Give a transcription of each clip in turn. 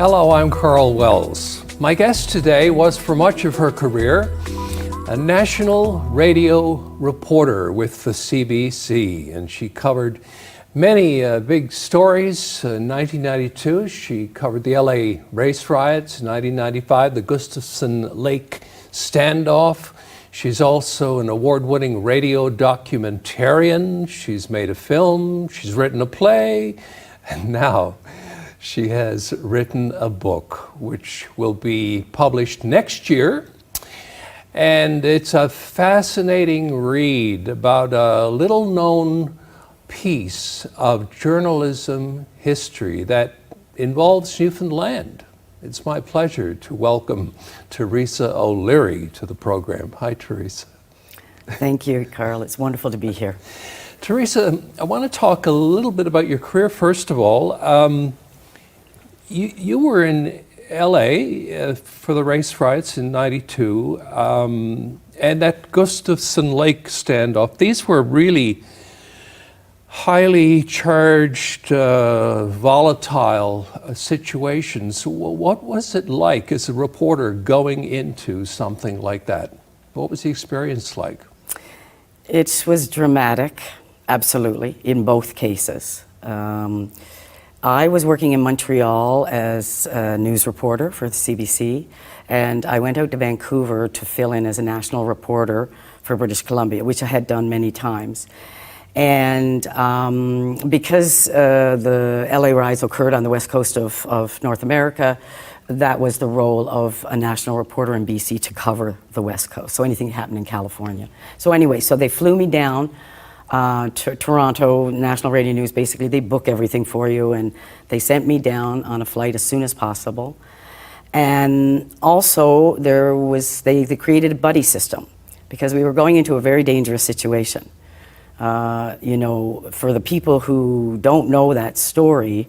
Hello, I'm Karl Wells. My guest today was, for much of her career, a national radio reporter with the CBC, and she covered many big stories. In 1992, she covered the LA race riots. In 1995, the Gustafson Lake standoff. She's also an award-winning radio documentarian. She's made a film, she's written a play, and now she has written a book which will be published next year. And it's a fascinating read about a little-known piece of journalism history that involves Newfoundland. It's my pleasure to welcome Theresa O'Leary to the program. Hi, Theresa. Thank you, Karl. It's wonderful to be here. Theresa, I want to talk a little bit about your career, first of all. You were in LA for the race riots in '92, and that Gustafson Lake standoff. These were really highly charged, volatile situations. What was it like as a reporter going into something like that? What was the experience like? It was dramatic, absolutely, in both cases. I was working in Montreal as a news reporter for the CBC, and I went out to Vancouver to fill in as a national reporter for British Columbia, which I had done many times. And because the LA riots occurred on the west coast of North America, that was the role of a national reporter in BC to cover the west coast, so anything that happened in California. So anyway, so they flew me down to Toronto, National Radio News. Basically, they book everything for you, and they sent me down on a flight as soon as possible. And also, they created a buddy system because we were going into a very dangerous situation. You know, for the people who don't know that story,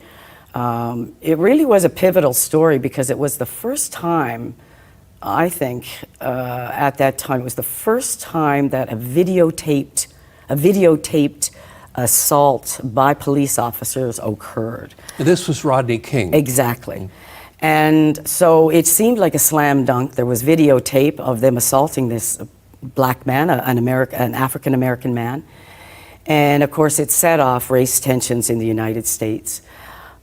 it really was a pivotal story because it was the first time, I think, at that time, it was the first time that a videotaped assault by police officers occurred. This was Rodney King. Exactly. And so it seemed like a slam dunk. There was videotape of them assaulting this black man, an African-American man. And of course, it set off race tensions in the United States.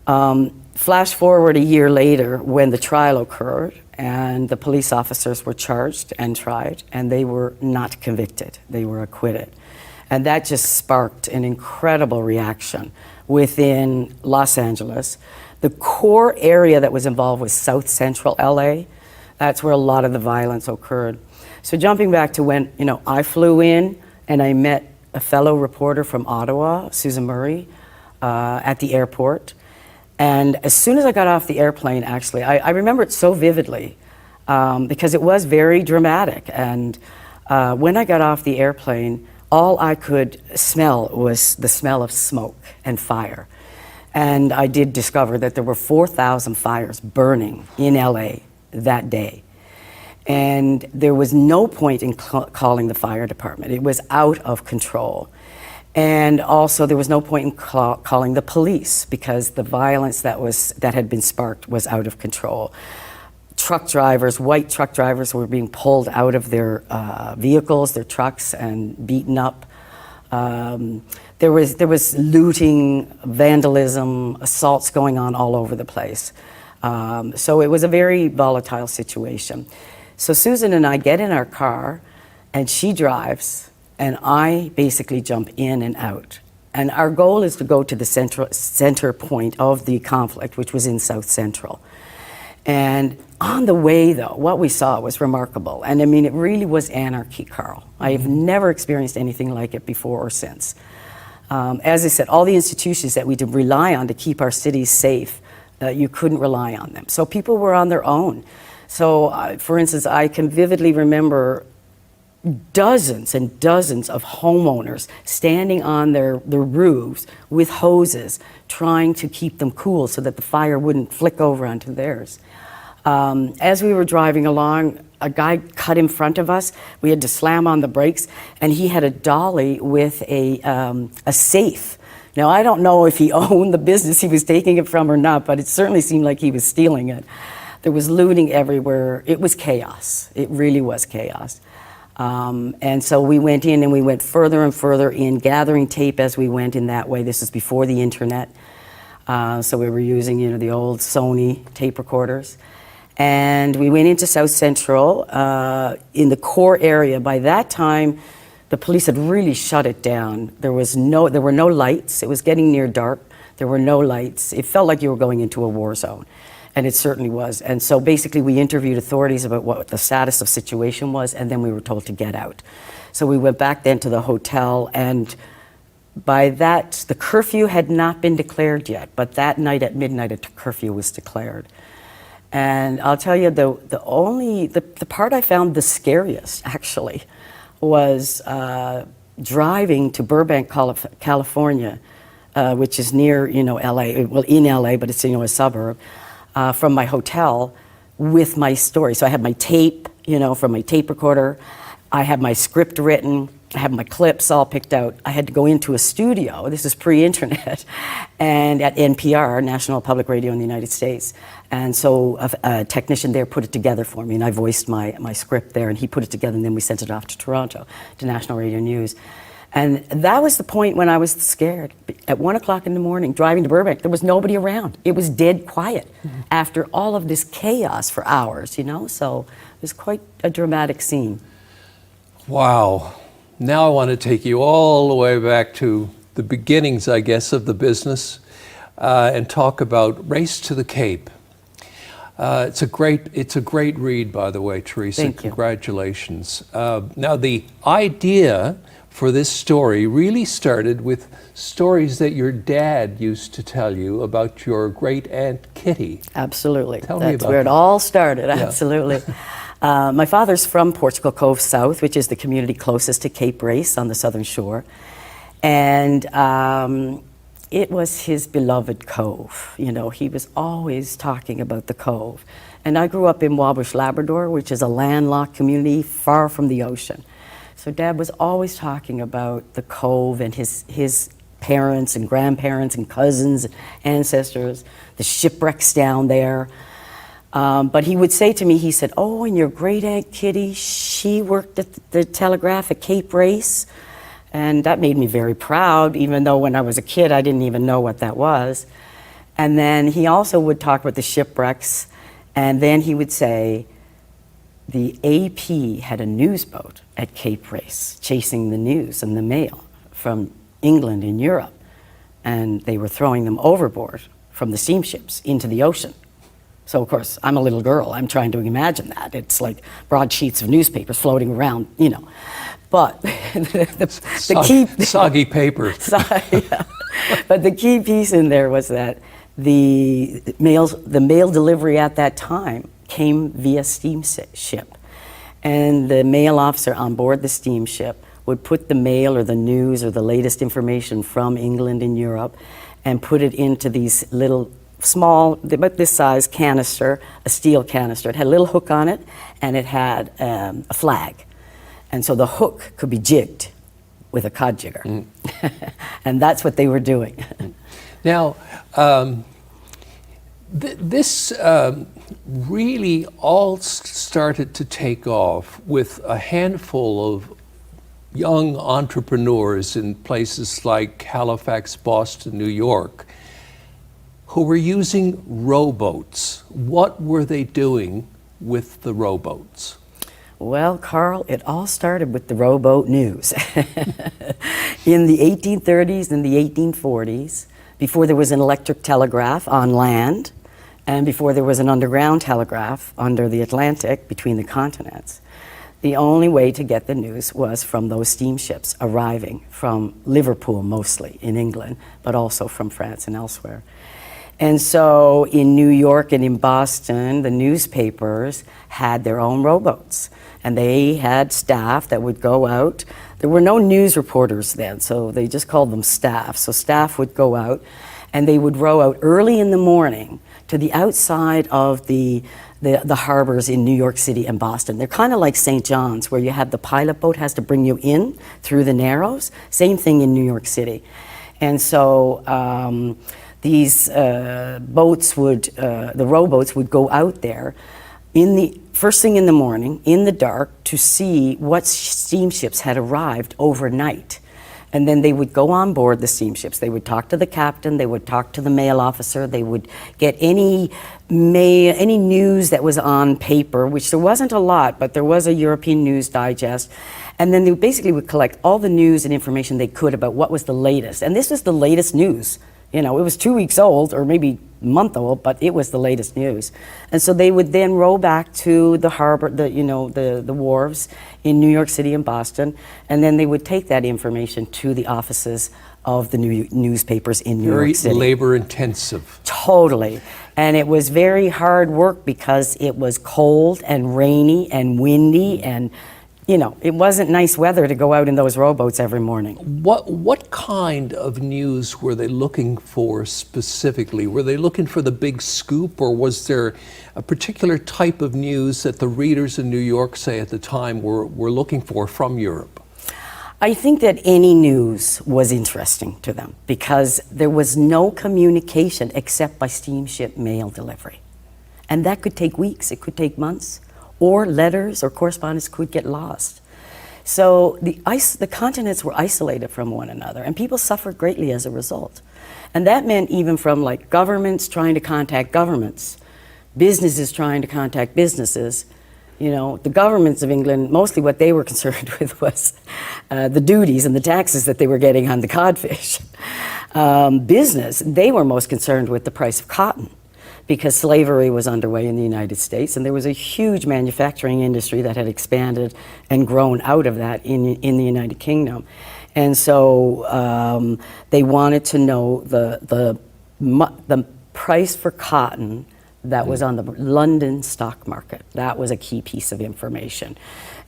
Flash forward a year later when the trial occurred and the police officers were charged and tried, and they were not convicted. They were acquitted. And that just sparked an incredible reaction within Los Angeles. The core area that was involved was South Central LA. That's where a lot of the violence occurred. So jumping back to when, you know, I flew in and I met a fellow reporter from Ottawa, Susan Murray, at the airport. And as soon as I got off the airplane, actually, I remember it so vividly because it was very dramatic. And when I got off the airplane, all I could smell was the smell of smoke and fire. And I did discover that there were 4,000 fires burning in LA that day. And there was no point in calling the fire department. It was out of control. And also there was no point in calling the police because the violence that had been sparked was out of control. Truck drivers, white truck drivers, were being pulled out of their vehicles, their trucks, and beaten up. There was looting, vandalism, assaults going on all over the place. So it was a very volatile situation. So Susan and I get in our car, and she drives, and I basically jump in and out. And our goal is to go to the center point of the conflict, which was in South Central. And on the way, though, what we saw was remarkable. And I mean, it really was anarchy, Karl. I've never experienced anything like it before or since. As I said, all the institutions that we did rely on to keep our cities safe, you couldn't rely on them. So people were on their own. So, for instance, I can vividly remember dozens and dozens of homeowners standing on their roofs with hoses, trying to keep them cool so that the fire wouldn't flick over onto theirs. As we were driving along, a guy cut in front of us. We had to slam on the brakes, and he had a dolly with a safe Now, I don't know if he owned the business he was taking it from or not, but it certainly seemed like he was stealing it. There was looting everywhere. It was chaos. It really was chaos. And so we went in and we went further and further in, gathering tape as we went in that way. This is before the internet. So we were using, the old Sony tape recorders. And we went into South Central in the core area. By that time, the police had really shut it down. There were no lights. It was getting near dark. There were no lights. It felt like you were going into a war zone, and it certainly was. And so basically we interviewed authorities about what the status of situation was, and then we were told to get out. So we went back then to the hotel, and by that, the curfew had not been declared yet, but that night at midnight a curfew was declared. And I'll tell you, the part I found the scariest, actually, was driving to Burbank, California, which is near, LA, well, in LA, but it's, a suburb, from my hotel with my story. So I had my tape, from my tape recorder. I had my script written. I had my clips all picked out. I had to go into a studio. This is pre-internet, and at NPR, National Public Radio in the United States. And so a technician there put it together for me, and I voiced my script there, and he put it together, and then we sent it off to Toronto, to National Radio News. And that was the point when I was scared. At 1 o'clock in the morning, driving to Burbank, there was nobody around. It was dead quiet after all of this chaos for hours, So it was quite a dramatic scene. Wow. Now I want to take you all the way back to the beginnings, I guess, of the business and talk about Race to the Cape. It's a great read, by the way, Theresa. Thank you. Congratulations. Now, the idea for this story really started with stories that your dad used to tell you about your great aunt Kitty. Absolutely. Tell me That's about where it that. all started, Yeah. absolutely. My father's from Portugal Cove South, which is the community closest to Cape Race on the southern shore. And it was his beloved cove. He was always talking about the cove. And I grew up in Wabush, Labrador, which is a landlocked community far from the ocean. So Dad was always talking about the cove and his parents and grandparents and cousins and ancestors, the shipwrecks down there. But he would say to me, he said, "Oh, and your great aunt Kitty, she worked at the telegraph at Cape Race." And that made me very proud, even though when I was a kid, I didn't even know what that was. And then he also would talk about the shipwrecks, and then he would say, the AP had a newsboat at Cape Race, chasing the news and the mail from England and Europe. And they were throwing them overboard from the steamships into the ocean. So, of course, I'm a little girl. I'm trying to imagine that. It's like broadsheets of newspapers floating around, But the key... Soggy paper. Yeah. But the key piece in there was that the mail delivery at that time came via steamship. And the mail officer on board the steamship would put the mail or the news or the latest information from England and Europe and put it into these little small, about this size canister, a steel canister. It had a little hook on it, and it had a flag. And so the hook could be jigged with a cod jigger. And that's what they were doing. Now, this really all started to take off with a handful of young entrepreneurs in places like Halifax, Boston, New York, who were using rowboats. What were they doing with the rowboats? Well, Karl, it all started with the rowboat news. In the 1830s and the 1840s, before there was an electric telegraph on land, and before there was an underground telegraph under the Atlantic between the continents, the only way to get the news was from those steamships arriving from Liverpool, mostly in England, but also from France and elsewhere. And so in New York and in Boston, the newspapers had their own rowboats, and they had staff that would go out. There were no news reporters then, so they just called them staff. So staff would go out, and they would row out early in the morning to the outside of the harbors in New York City and Boston. They're kind of like St. John's, where you have the pilot boat has to bring you in through the Narrows. Same thing in New York City. And so these boats would, the rowboats would go out there in the first thing in the morning, in the dark, to see what steamships had arrived overnight. And then they would go on board the steamships. They would talk to the captain, they would talk to the mail officer, they would get any news that was on paper, which there wasn't a lot, but there was a European News Digest. And then they basically would collect all the news and information they could about what was the latest. And this was the latest news. You know, it was 2 weeks old, or maybe a month old, but it was the latest news. And so they would then row back to the harbor, the wharves in New York City and Boston, and then they would take that information to the offices of the newspapers in New York City. Very labor intensive. Totally. And it was very hard work because it was cold and rainy and windy, and you know, it wasn't nice weather to go out in those rowboats every morning. What kind of news were they looking for specifically? Were they looking for the big scoop, or was there a particular type of news that the readers in New York, say at the time, were looking for from Europe? I think that any news was interesting to them because there was no communication except by steamship mail delivery. And that could take weeks, it could take months, or letters or correspondence could get lost. So the continents were isolated from one another, and people suffered greatly as a result. And that meant even from like governments trying to contact governments, businesses trying to contact businesses. You know, the governments of England, mostly what they were concerned with was the duties and the taxes that they were getting on the codfish. Business, they were most concerned with the price of cotton, because slavery was underway in the United States, and there was a huge manufacturing industry that had expanded and grown out of that in the United Kingdom. And so they wanted to know the price for cotton that was on the London stock market. That was a key piece of information.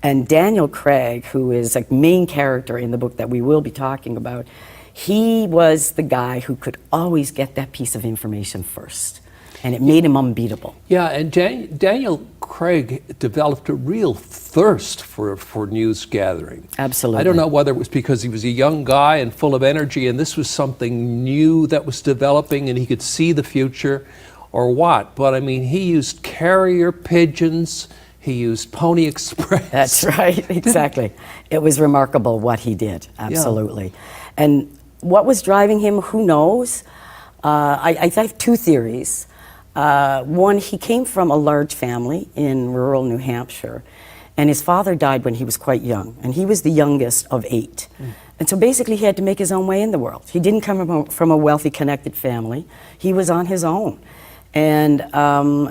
And Daniel Craig, who is a main character in the book that we will be talking about, he was the guy who could always get that piece of information first. And it made him unbeatable. Yeah, and Daniel Craig developed a real thirst for news gathering. Absolutely. I don't know whether it was because he was a young guy and full of energy, and this was something new that was developing and he could see the future, or what. But I mean, he used carrier pigeons, he used Pony Express. That's right, exactly. It was remarkable what he did, absolutely. Yeah. And what was driving him, who knows? I have two theories. One, he came from a large family in rural New Hampshire, and his father died when he was quite young, and he was the youngest of 8. And so basically he had to make his own way in the world. He didn't come from a wealthy, connected family. He was on his own. And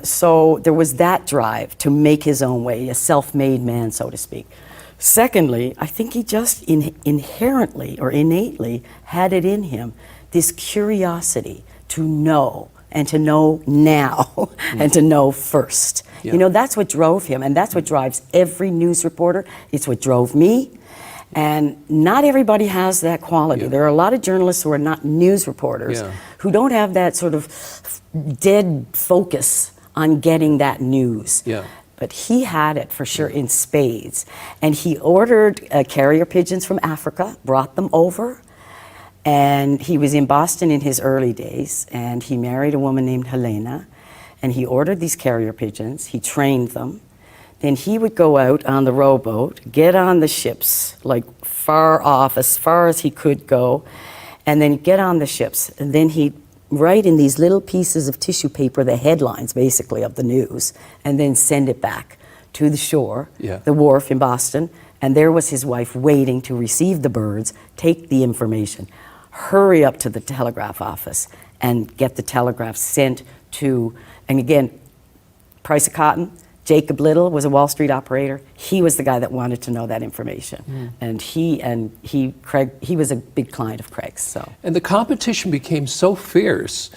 so there was that drive to make his own way, a self-made man, so to speak. Secondly, I think he just inherently or innately had it in him, this curiosity to know, and to know now, and to know first. Yeah. You know, that's what drove him, and that's what drives every news reporter. It's what drove me, and not everybody has that quality. Yeah. There are a lot of journalists who are not news reporters who don't have that sort of dead focus on getting that news. Yeah. But he had it for sure in spades, and he ordered carrier pigeons from Africa, brought them over. And he was in Boston in his early days, and he married a woman named Helena, and he ordered these carrier pigeons, he trained them. Then he would go out on the rowboat, get on the ships, like far off, as far as he could go, and then get on the ships. And then he'd write in these little pieces of tissue paper the headlines, basically, of the news, and then send it back to the shore, the wharf in Boston, and there was his wife waiting to receive the birds, take the information, hurry up to the telegraph office and get the telegraph sent to, and again, price of cotton. Jacob Little was a Wall Street operator. He was the guy that wanted to know that information. And Craig, he was a big client of Craig's. So. And the competition became so fierce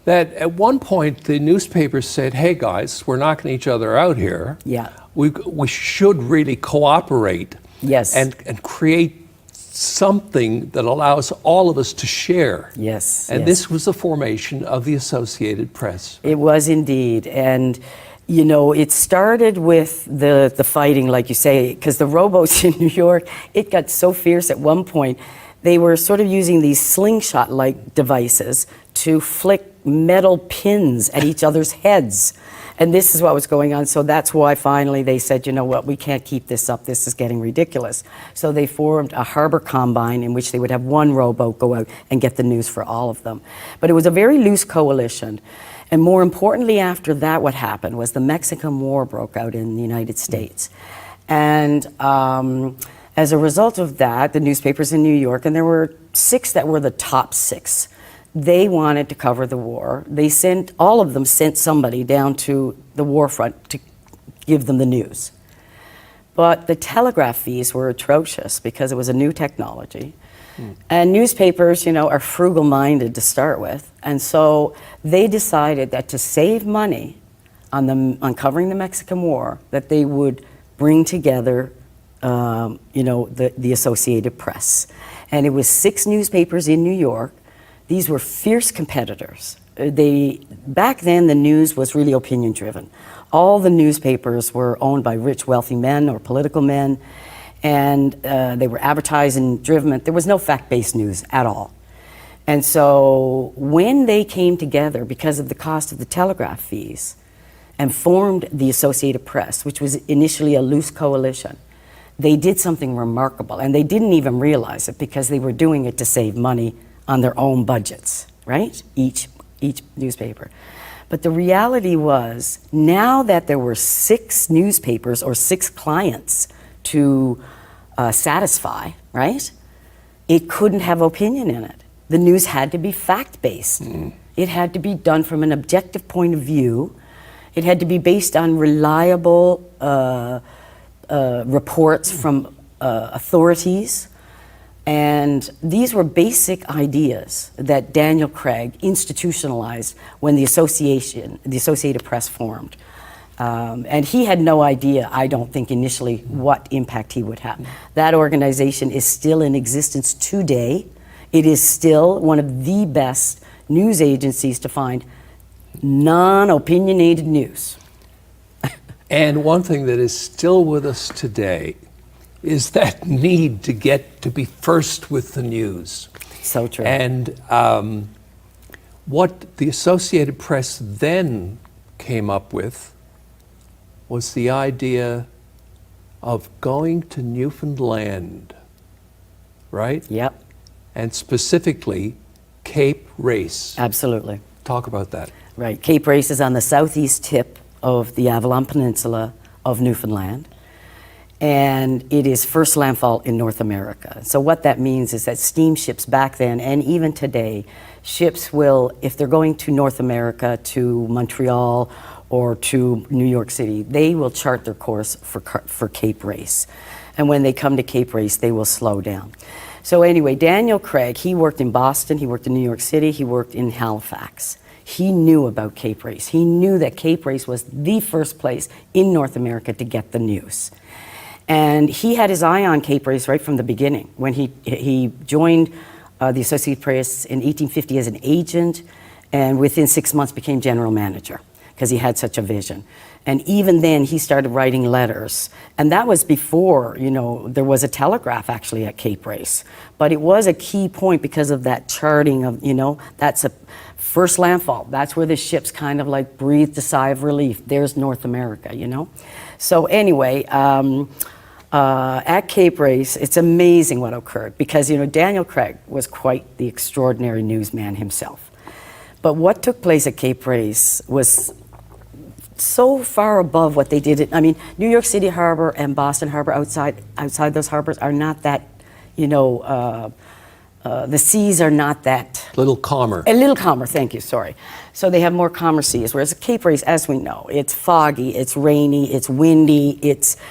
that at one point the newspapers said, hey guys, we're knocking each other out here. Yeah. We should really cooperate. Yes. And create something that allows all of us to share. Yes. And this was the formation of the Associated Press. It was indeed. And you know, it started with the fighting, like you say, because the rowboats in New York, it got so fierce at one point they were sort of using these slingshot-like devices to flick metal pins at each other's heads. And this is what was going on. So that's why finally they said, you know what, we can't keep this up. This is getting ridiculous. So they formed a harbor combine in which they would have one rowboat go out and get the news for all of them. But it was a very loose coalition. And more importantly, after that, what happened was the Mexican War broke out in the United States. And as a result of that, the newspapers in New York, and there were 6 that were the top 6, they wanted to cover the war. They sent, all of them sent somebody down to the war front to give them the news. But the telegraph fees were atrocious because it was a new technology. And newspapers, you know, are frugal-minded to start with. And so they decided that to save money on covering the Mexican War, that they would bring together, you know, the Associated Press. And it was 6 newspapers in New York. These were fierce competitors. Back then, the news was really opinion-driven. All the newspapers were owned by rich, wealthy men or political men, and they were advertising-driven. There was no fact-based news at all. And so when they came together because of the cost of the telegraph fees and formed the Associated Press, which was initially a loose coalition, they did something remarkable, and they didn't even realize it because they were doing it to save money on their own budgets, right? Each newspaper. But the reality was, now that there were 6 newspapers or 6 clients to satisfy, right? It couldn't have opinion in it. The news had to be fact-based. It had to be done from an objective point of view. It had to be based on reliable reports from authorities. And these were basic ideas that Daniel Craig institutionalized when the Associated Press formed. And he had no idea, I don't think initially, what impact he would have. That organization is still in existence today. It is still one of the best news agencies to find non-opinionated news. And one thing that is still with us today is that need to get to be first with the news. So true. And what the Associated Press then came up with was the idea of going to Newfoundland, right? Yep. And specifically, Cape Race. Absolutely. Talk about that. Right. Cape Race is on the southeast tip of the Avalon Peninsula of Newfoundland. And it is first landfall in North America. So what that means is that steamships back then, and even today, ships will, if they're going to North America, to Montreal, or to New York City, they will chart their course for Cape Race. And when they come to Cape Race, they will slow down. So anyway, Daniel Craig, he worked in Boston, he worked in New York City, he worked in Halifax. He knew about Cape Race. He knew that Cape Race was the first place in North America to get the news. And he had his eye on Cape Race right from the beginning. When he joined the Associated Press in 1850 as an agent, and within 6 months became general manager because he had such a vision. And even then, he started writing letters. And that was before, you know, there was a telegraph actually at Cape Race. But it was a key point because of that charting of, you know, that's a first landfall. That's where the ships kind of like breathed a sigh of relief. There's North America, you know. So anyway, at Cape Race, it's amazing what occurred because, you know, Daniel Craig was quite the extraordinary newsman himself. But what took place at Cape Race was so far above what they did. I mean, New York City Harbor and Boston Harbor outside those harbors are not that, you know, the seas are not that... A little calmer. A little calmer, thank you, sorry. So they have more calmer seas, whereas at Cape Race, as we know, it's foggy, it's rainy, it's windy,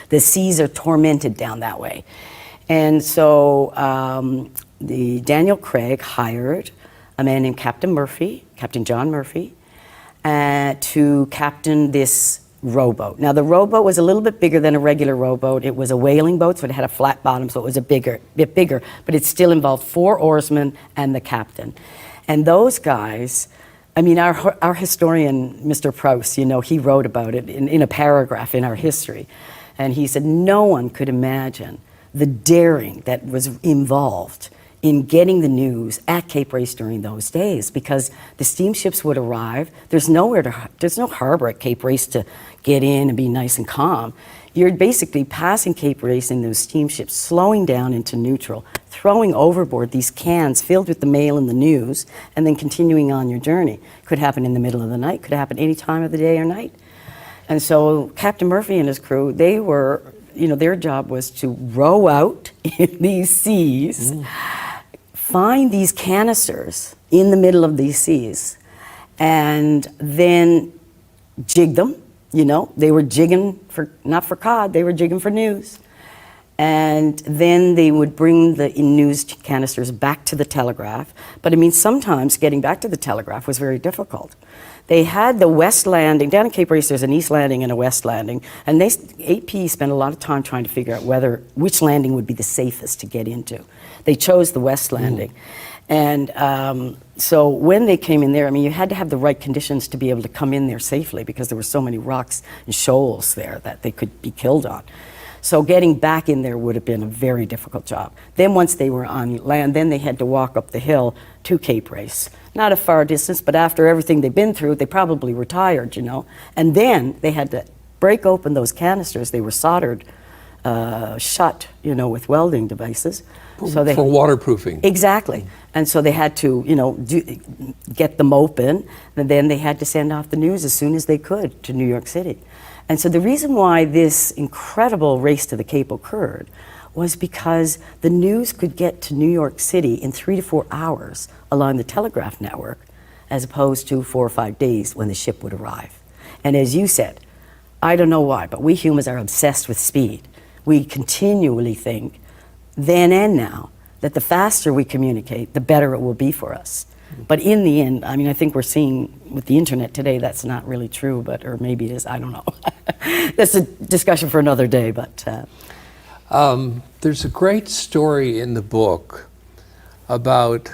the seas are tormented down that way. And so the Daniel Craig hired a man named Captain John Murphy, to captain this rowboat. Now the rowboat was a little bit bigger than a regular rowboat. It was a whaling boat, so it had a flat bottom, so it was a bit bigger, but it still involved 4 oarsmen and the captain. And those guys, I mean, our historian, Mr. Proust, you know, he wrote about it in a paragraph in our history. And he said no one could imagine the daring that was involved in getting the news at Cape Race during those days, because the steamships would arrive. There's no harbor at Cape Race to get in and be nice and calm. You're basically passing Cape Race in those steamships, slowing down into neutral, throwing overboard these cans filled with the mail and the news, and then continuing on your journey. Could happen in the middle of the night, could happen any time of the day or night. And so Captain Murphy and his crew, they were, their job was to row out in these seas, find these canisters in the middle of these seas, and then jig them. They were jigging not for cod, they were jigging for news. And then they would bring the news canisters back to the telegraph. But sometimes getting back to the telegraph was very difficult. They had the west landing, down in Cape Race there's an east landing and a west landing, and AP spent a lot of time trying to figure out which landing would be the safest to get into. They chose the west landing. And so when they came in there, you had to have the right conditions to be able to come in there safely, because there were so many rocks and shoals there that they could be killed on. So getting back in there would have been a very difficult job. Then once they were on land, then they had to walk up the hill to Cape Race. Not a far distance, but after everything they'd been through, they probably were tired, And then they had to break open those canisters. They were soldered shut, with welding devices. For waterproofing. Exactly. And so they had to, get them open, and then they had to send off the news as soon as they could to New York City. And so the reason why this incredible race to the Cape occurred was because the news could get to New York City in 3 to 4 hours along the telegraph network, as opposed to 4 or 5 days when the ship would arrive. And as you said, I don't know why, but we humans are obsessed with speed. We continually think, then and now, that the faster we communicate, the better it will be for us. But in the end, I think we're seeing with the internet today that's not really true, or maybe it is, I don't know. That's a discussion for another day, but. There's a great story in the book about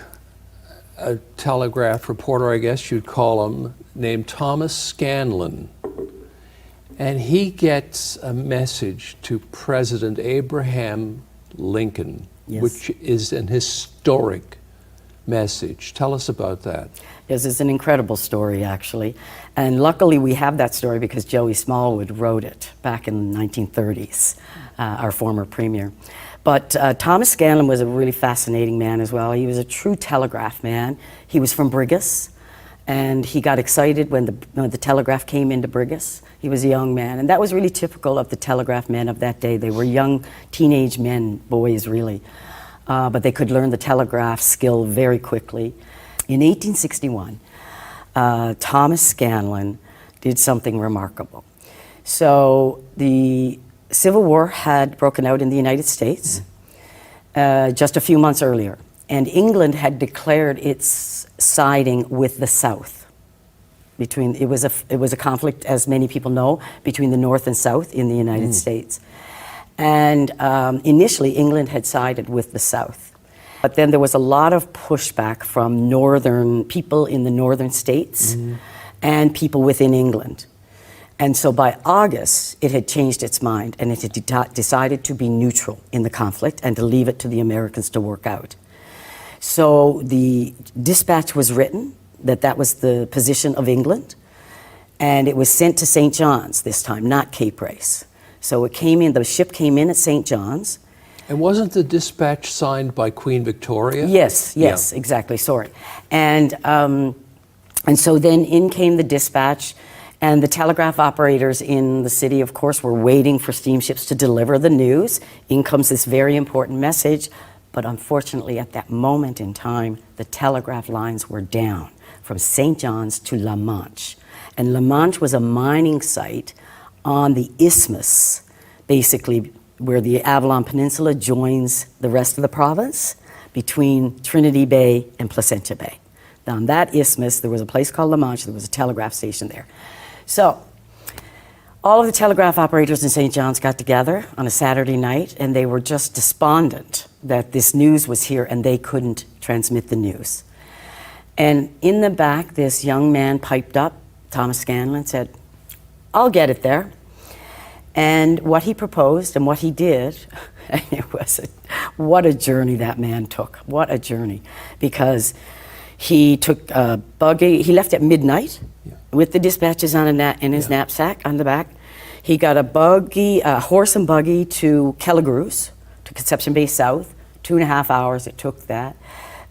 a telegraph reporter, I guess you'd call him, named Thomas Scanlon. And he gets a message to President Abraham Lincoln, yes, which is an historic message. Tell us about that. Yes, it's an incredible story, actually. And luckily we have that story because Joey Smallwood wrote it back in the 1930s, our former premier. But Thomas Scanlon was a really fascinating man as well. He was a true telegraph man. He was from Brigus, and he got excited when the telegraph came into Brigus. He was a young man, and that was really typical of the telegraph men of that day. They were young teenage men, boys really, but they could learn the telegraph skill very quickly. In 1861, Thomas Scanlon did something remarkable. So the Civil War had broken out in the United States just a few months earlier, and England had declared its siding with the South. It was a conflict, as many people know, between the North and South in the United States. And initially, England had sided with the South. But then there was a lot of pushback from northern people in the northern states and people within England. And so by August, it had changed its mind, and it had decided to be neutral in the conflict and to leave it to the Americans to work out. So the dispatch was written that was the position of England, and it was sent to St. John's this time, not Cape Race. So the ship came in at St. John's. And wasn't the dispatch signed by Queen Victoria? Yes, yeah. Exactly, sorry. And so then in came the dispatch, and the telegraph operators in the city, of course, were waiting for steamships to deliver the news. In comes this very important message, but unfortunately at that moment in time, the telegraph lines were down from St. John's to La Manche. And La Manche was a mining site on the isthmus, basically where the Avalon Peninsula joins the rest of the province, between Trinity Bay and Placentia Bay. Now, on that isthmus, there was a place called La Manche, there was a telegraph station there. So, all of the telegraph operators in St. John's got together on a Saturday night, and they were just despondent that this news was here and they couldn't transmit the news. And in the back, this young man piped up, Thomas Scanlon, said, "I'll get it there." And what he proposed and what he did, what a journey that man took. What a journey. Because he took a buggy, he left at midnight with the dispatches on in his knapsack on the back. He got a horse and buggy to Kelligrews, to Conception Bay South. 2.5 hours it took that.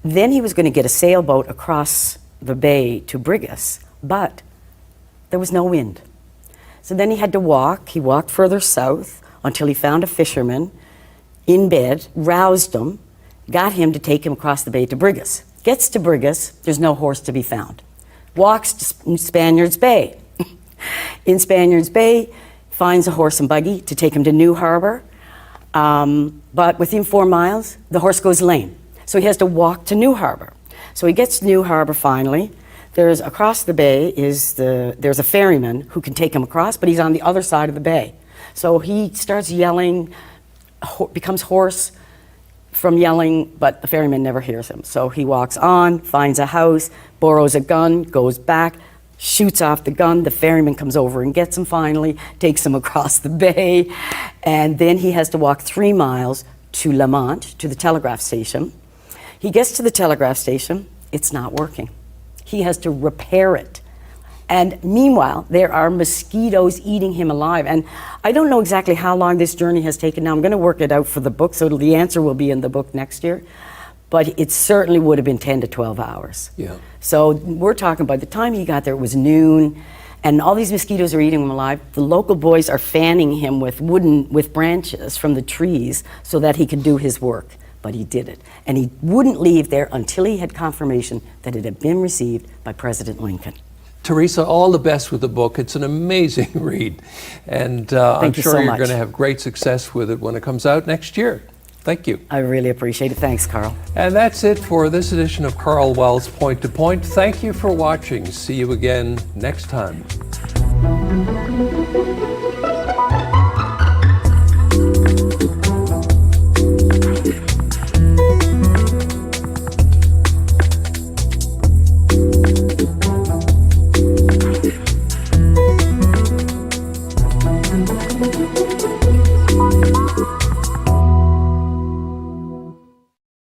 Then he was going to get a sailboat across the bay to Brigus, but there was no wind. So then he had to walk. He walked further south until he found a fisherman in bed, roused him, got him to take him across the bay to Brigus. Gets to Brigus, there's no horse to be found. Walks to Spaniards Bay. In Spaniards Bay, finds a horse and buggy to take him to New Harbor. But within 4 miles, the horse goes lame. So he has to walk to New Harbor. So he gets to New Harbor finally. There's across the bay there's a ferryman who can take him across, but he's on the other side of the bay. So he starts yelling, becomes hoarse from yelling, but the ferryman never hears him. So he walks on, finds a house, borrows a gun, goes back, shoots off the gun. The ferryman comes over and gets him finally, takes him across the bay, and then he has to walk 3 miles to Lamont, to the telegraph station. He gets to the telegraph station, it's not working. He has to repair it. And meanwhile, there are mosquitoes eating him alive. And I don't know exactly how long this journey has taken. Now, I'm going to work it out for the book, so the answer will be in the book next year. But it certainly would have been 10 to 12 hours. Yeah. So we're talking, by the time he got there, it was noon, and all these mosquitoes are eating him alive. The local boys are fanning him with branches from the trees so that he could do his work. But he did it. And he wouldn't leave there until he had confirmation that it had been received by President Lincoln. Theresa, all the best with the book. It's an amazing read. And I'm sure you're going to have great success with it when it comes out next year. Thank you. I really appreciate it. Thanks, Karl. And that's it for this edition of Karl Wells Point to Point. Thank you for watching. See you again next time.